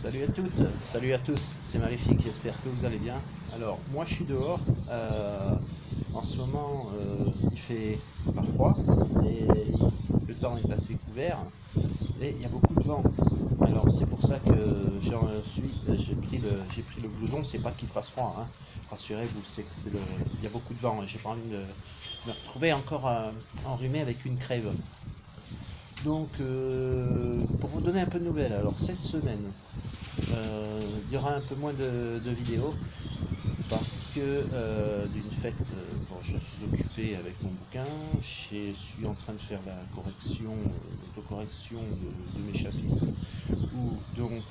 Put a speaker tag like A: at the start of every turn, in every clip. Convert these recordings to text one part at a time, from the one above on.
A: Salut à toutes, salut à tous, c'est Maléfique, j'espère que vous allez bien. Alors, moi je suis dehors, en ce moment il fait pas froid, et le temps est assez couvert, et il y a beaucoup de vent. Alors c'est pour ça que j'ai pris le blouson, c'est pas qu'il fasse froid, hein. Rassurez-vous, il y a beaucoup de vent, et j'ai pas envie de me retrouver encore enrhumé avec une crève. Donc, pour vous donner un peu de nouvelles, alors cette semaine, il y aura un peu moins de vidéos parce que d'une fête, bon, je suis occupé avec mon bouquin, je suis en train de faire la correction, l'autocorrection de mes chapitres, où donc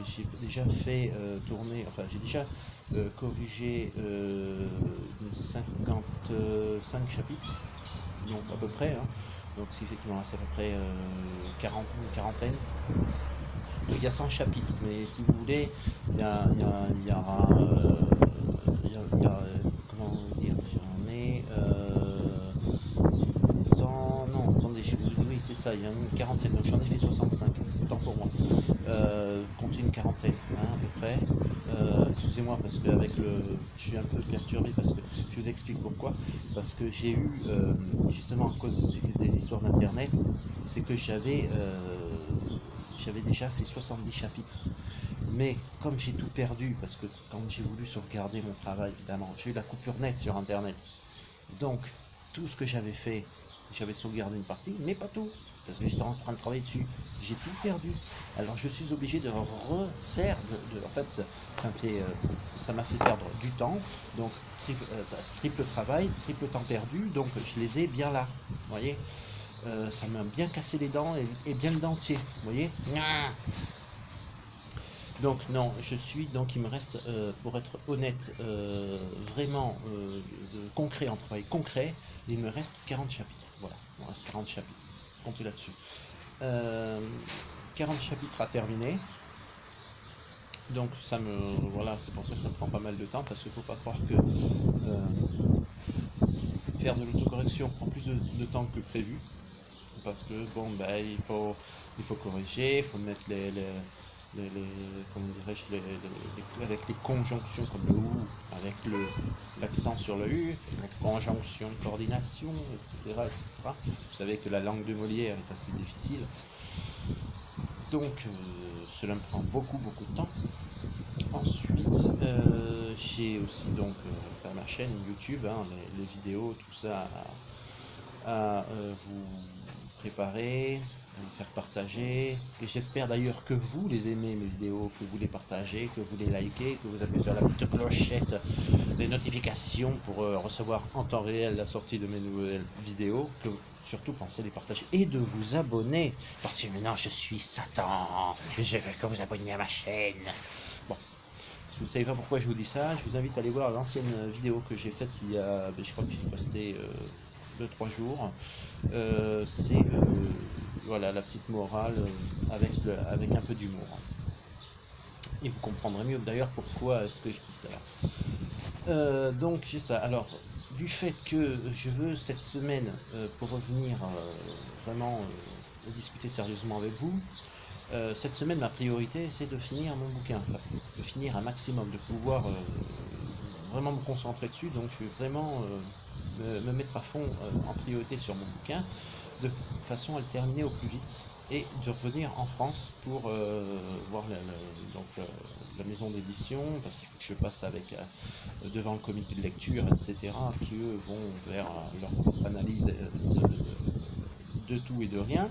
A: j'ai déjà fait tourner, enfin j'ai déjà corrigé une 55 chapitres, donc à peu près, hein. Donc ce qui fait qu'il en reste à peu près 40, une quarantaine. Il y a 100 chapitres, mais si vous voulez, il y aura. Comment dire, j'en ai. 100, non, attendez, oui, c'est ça, il y a une quarantaine, donc j'en ai fait 65, autant pour moi. Comptez une quarantaine, hein, à peu près. Excusez-moi, parce que je suis un peu perturbé, parce que je vous explique pourquoi. Parce que j'ai eu, justement, à cause des histoires d'internet, c'est que j'avais déjà fait 70 chapitres. Mais comme j'ai tout perdu, parce que quand j'ai voulu sauvegarder mon travail, évidemment, j'ai eu la coupure nette sur internet. Donc, tout ce que j'avais fait, j'avais sauvegardé une partie, mais pas tout, parce que j'étais en train de travailler dessus. J'ai tout perdu. Alors, je suis obligé de refaire. En fait, ça m'a fait perdre du temps. Donc, triple travail, triple temps perdu. Donc, je les ai bien là. Vous voyez, ça m'a bien cassé les dents et bien le dentier. Vous voyez. Donc non, il me reste, pour être honnête, vraiment concret, en travail concret, il me reste 40 chapitres. Voilà, il me reste 40 chapitres. Comptez là-dessus. Euh, 40 chapitres à terminer. Donc voilà, c'est pour ça que ça me prend pas mal de temps, parce qu'il ne faut pas croire que faire de l'autocorrection prend plus de temps que prévu. Parce que bon, ben, il faut corriger, il faut mettre comment dirais-je, avec les conjonctions comme le ou, avec l'accent sur le u, la conjonction de coordination, etc., etc. Vous savez que la langue de Molière est assez difficile. Donc, cela me prend beaucoup de temps. Ensuite, j'ai aussi donc ma chaîne YouTube, hein, les vidéos, tout ça à vous préparer, à vous faire partager. Et j'espère d'ailleurs que vous les aimez, mes vidéos, que vous les partagez, que vous les likez, que vous appuyez sur la petite clochette des notifications pour recevoir en temps réel la sortie de mes nouvelles vidéos, que surtout pensez à les partager et de vous abonner, parce que maintenant je suis Satan et je veux que vous abonniez à ma chaîne. Bon, si vous ne savez pas pourquoi je vous dis ça, je vous invite à aller voir l'ancienne vidéo que j'ai faite il y a, je crois que j'ai posté 2-3 jours. C'est voilà, la petite morale avec un peu d'humour. Et vous comprendrez mieux d'ailleurs pourquoi est-ce que je dis ça. Donc j'ai ça. Alors, du fait que je veux cette semaine, pour revenir vraiment discuter sérieusement avec vous, cette semaine ma priorité c'est de finir mon bouquin, enfin, de finir un maximum, de pouvoir vraiment me concentrer dessus. Donc je vais vraiment me mettre à fond en priorité sur mon bouquin, de façon à le terminer au plus vite et de revenir en France pour voir la maison d'édition, parce qu'il faut que je passe devant le comité de lecture, etc., qui eux vont vers leur propre analyse de tout et de rien.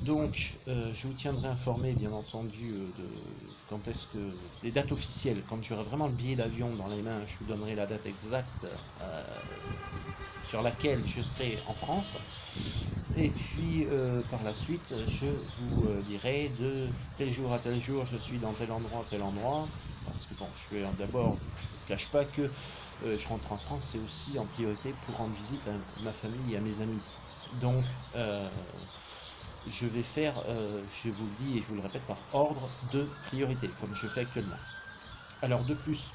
A: Donc, je vous tiendrai informé, bien entendu, de quand est-ce que les dates officielles, quand j'aurai vraiment le billet d'avion dans les mains, je vous donnerai la date exacte sur laquelle je serai en France. Et puis, par la suite, je vous dirai de tel jour à tel jour, je suis dans tel endroit, parce que bon, je vais d'abord, je ne cache pas que je rentre en France, c'est aussi en priorité pour rendre visite à ma famille et à mes amis. Donc, je vais faire, je vous le dis et je vous le répète, par ordre de priorité, comme je fais actuellement. Alors de plus,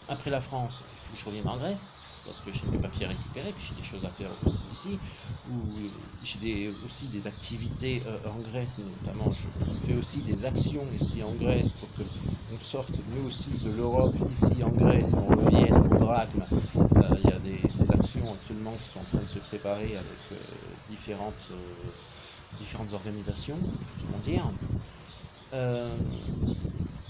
A: après la France, il faut que je revienne en Grèce. parce que j'ai des papiers récupérés, puis j'ai des choses à faire aussi ici, où j'ai aussi des activités en Grèce, notamment je fais aussi des actions ici en Grèce pour qu'on sorte nous aussi de l'Europe ici en Grèce, qu'on revienne au drachme. Il y a des actions actuellement qui sont en train de se préparer avec différentes organisations, comment dire.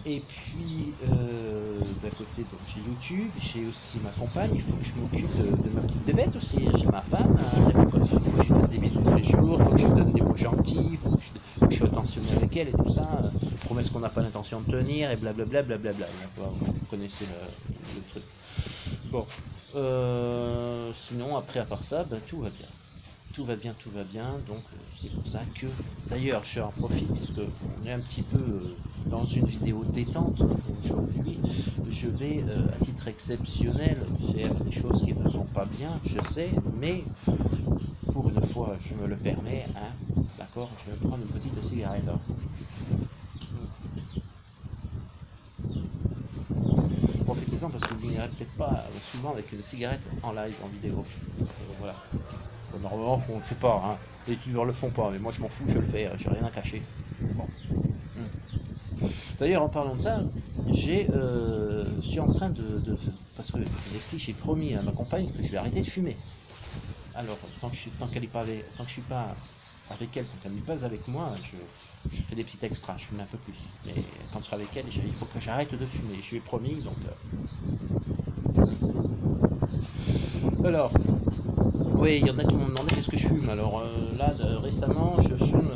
A: Et puis, d'à côté, donc j'ai YouTube, j'ai aussi ma compagne, il faut que je m'occupe de ma petite bébête aussi. J'ai ma femme, il faut que je lui fasse des bisous tous les jours, il faut que je lui donne des mots gentils, il faut que je sois attentionné avec elle et tout ça. Promesse qu'on n'a pas l'intention de tenir et blablabla. Blablabla. Vous connaissez le truc. Bon, sinon, après, à part ça, ben, tout va bien. Tout va bien, tout va bien, donc c'est pour ça que, d'ailleurs, j'en profite, puisque on est un petit peu dans une vidéo détente aujourd'hui, je vais, à titre exceptionnel, faire des choses qui ne sont pas bien, je sais, mais pour une fois, je me le permets, hein, d'accord, je vais prendre une petite cigarette. Profitez-en parce que vous n'irez peut-être pas souvent avec une cigarette en live, en vidéo. Voilà. Normalement, on ne le fait pas, hein. Les youtubeurs le font pas, mais moi je m'en fous, je le fais, j'ai rien à cacher. Bon. D'ailleurs, en parlant de ça, je suis en train parce que j'ai promis à ma compagne que je vais arrêter de fumer. Alors, tant que je suis pas avec elle, tant qu'elle n'est pas avec moi, je fais des petits extras, je fume un peu plus. Mais quand je serai avec elle, il faut que j'arrête de fumer. Je lui ai promis, donc. Alors. Oui, il y en a qui m'ont demandé qu'est-ce que je fume. Alors là, récemment, je fume,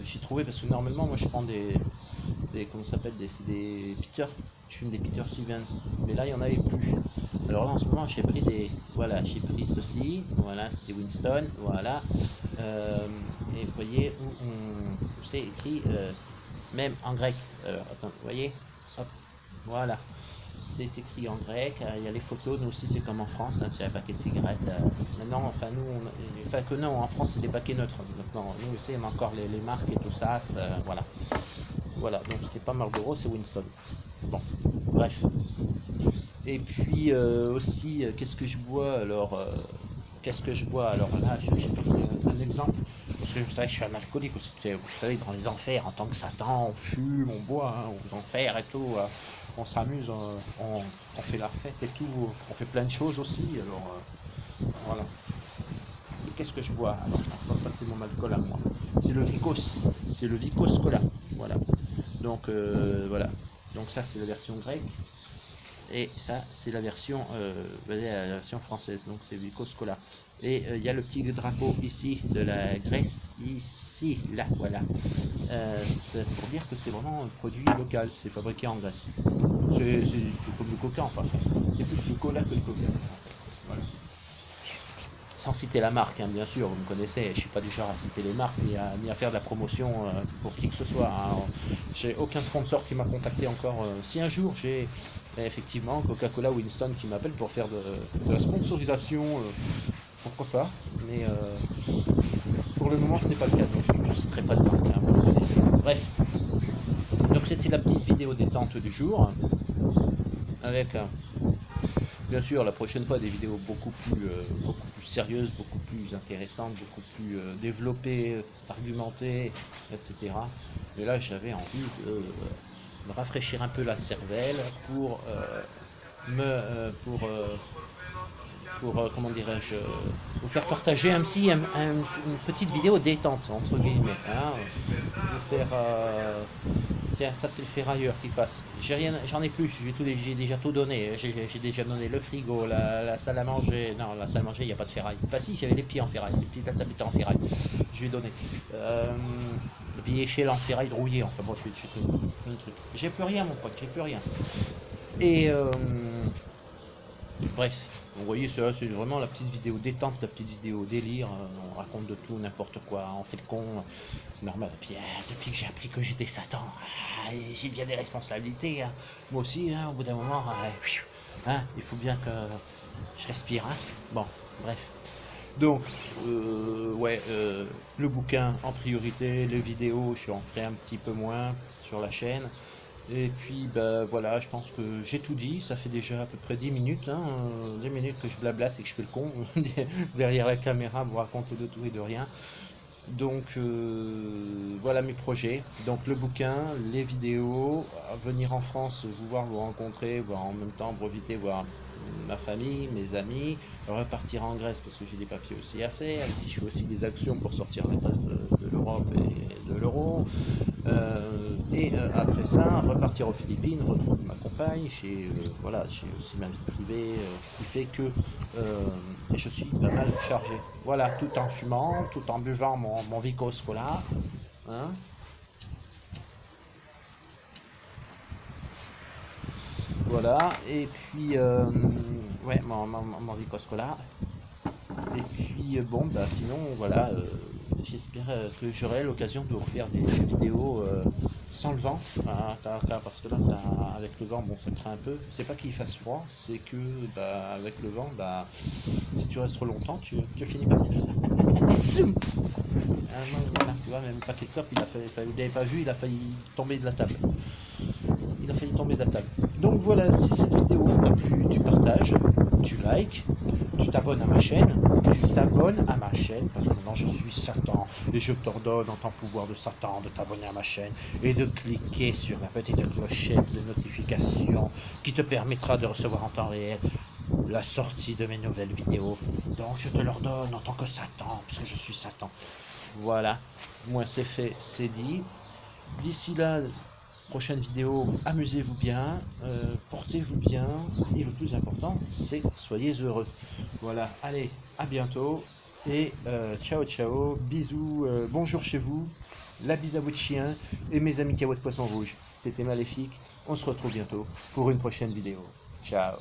A: j'ai trouvé, parce que normalement, moi je prends comment ça s'appelle, des Peter, je fume des Peter Stevens, mais là, il n'y en avait plus. Alors là, en ce moment, j'ai pris j'ai pris ceci, voilà, c'était Winston, voilà, et vous voyez où c'est écrit, même en grec, alors, attends, vous voyez, hop, voilà. C'est écrit en grec, il y a les photos, nous aussi c'est comme en France, hein, c'est un paquet de cigarettes. Maintenant, enfin non, en France c'est des paquets neutres. Maintenant, nous aussi on a encore les marques et tout ça, voilà. Voilà, donc c'était pas Marlboro, c'est Winston. Bon, bref. Et puis aussi, qu'est-ce que je bois alors Alors là, j'ai pris un exemple. Parce que vous savez, je suis un alcoolique aussi. Vous savez, dans les enfers, en tant que Satan, on fume, on boit, hein, aux enfers et tout. On s'amuse, on fait la fête et tout. On fait plein de choses aussi. Alors, voilà. Et qu'est-ce que je bois alors, ça c'est mon alcool à moi. C'est le Vicos. C'est le Vicos Cola. Voilà. Donc, voilà. Donc, ça, c'est la version grecque. Et ça, c'est la version française, donc c'est Vicos Cola. Et il y a le petit drapeau ici de la Grèce, ici, là, voilà. C'est pour dire que c'est vraiment un produit local, c'est fabriqué en Grèce. C'est comme le coca, enfin, c'est plus le cola que le coca. Voilà. Sans citer la marque, hein, bien sûr, vous me connaissez, je ne suis pas du genre à citer les marques ni à faire de la promotion pour qui que ce soit. Hein. J'ai aucun sponsor qui m'a contacté encore. Si un jour j'ai effectivement Coca-Cola Winston qui m'appelle pour faire de la sponsorisation, pourquoi pas, mais pour le moment ce n'est pas le cas, donc je ne citerai pas de marque, hein, vous me connaissez. Bref, donc c'était la petite vidéo détente du jour, avec bien sûr la prochaine fois des vidéos beaucoup plus sérieuses, beaucoup plus intéressantes, beaucoup plus développées, argumentées, etc. Mais là j'avais envie de me rafraîchir un peu la cervelle pour comment dirais-je, vous faire partager une petite vidéo détente entre guillemets, hein, vous faire tiens, ça c'est le ferrailleur qui passe. J'en ai plus, j'ai déjà tout donné. J'ai déjà donné le frigo, la salle à manger. Non, la salle à manger, il n'y a pas de ferraille. Enfin si, j'avais les pieds en ferraille, les pieds de la table étaient en ferraille. Je lui ai donné. Vieille échelle en ferraille rouillée, enfin bon, je fais plein de trucs. J'ai plus rien mon pote, j'ai plus rien. Et bref, vous voyez, c'est vraiment la petite vidéo détente, la petite vidéo délire. On raconte de tout, n'importe quoi, on fait le con, c'est normal. Et puis, depuis que j'ai appris que j'étais Satan, j'ai bien des responsabilités. Hein. Moi aussi, hein, au bout d'un moment, hein, il faut bien que je respire. Hein. Bon, bref. Donc, le bouquin en priorité, les vidéos, je en ferai un petit peu moins sur la chaîne. Et puis bah voilà, je pense que j'ai tout dit, ça fait déjà à peu près 10 minutes, hein, 10 minutes que je blablate et que je fais le con derrière la caméra, vous raconter de tout et de rien. Donc voilà mes projets. Donc le bouquin, les vidéos, venir en France, vous voir, vous rencontrer, voir en même temps profiter, voir ma famille, mes amis, repartir en Grèce parce que j'ai des papiers aussi à faire. Ici je fais aussi des actions pour sortir la Grèce de l'Europe et de l'euro. Après ça, repartir aux Philippines, retrouver ma compagne. Voilà, j'ai aussi ma vie privée, ce qui fait que je suis pas mal chargé. Voilà, tout en fumant, tout en buvant mon Vicos Cola. Hein. Voilà, et puis, ouais, mon Vicos Cola. Et puis, bon, bah sinon, voilà, j'espère que j'aurai l'occasion de refaire des vidéos sans le vent, hein, parce que là, ça, avec le vent, bon, ça craint un peu. C'est pas qu'il fasse froid, c'est que, bah, avec le vent, bah, si tu restes trop longtemps, tu finis par tirer. Voilà, tu vois, même le paquet de clopes, vous l'avez pas vu, il a failli tomber de la table. Il a failli tomber de la table. Donc voilà, si cette vidéo t'a plu, tu partages, tu likes, tu t'abonnes à ma chaîne, parce que maintenant je suis Satan et je t'ordonne en tant que pouvoir de Satan de t'abonner à ma chaîne et de cliquer sur la petite clochette de notification qui te permettra de recevoir en temps réel la sortie de mes nouvelles vidéos. Donc je te l'ordonne en tant que Satan, parce que je suis Satan. Voilà, moi c'est fait, c'est dit. D'ici là, prochaine vidéo, amusez-vous bien, portez-vous bien, et le plus important, c'est soyez heureux. Voilà, allez, à bientôt, et ciao ciao, bisous, bonjour chez vous, la bise à votre chien, et mes amis kiawa de poisson rouge. C'était Maléfique, on se retrouve bientôt pour une prochaine vidéo. Ciao.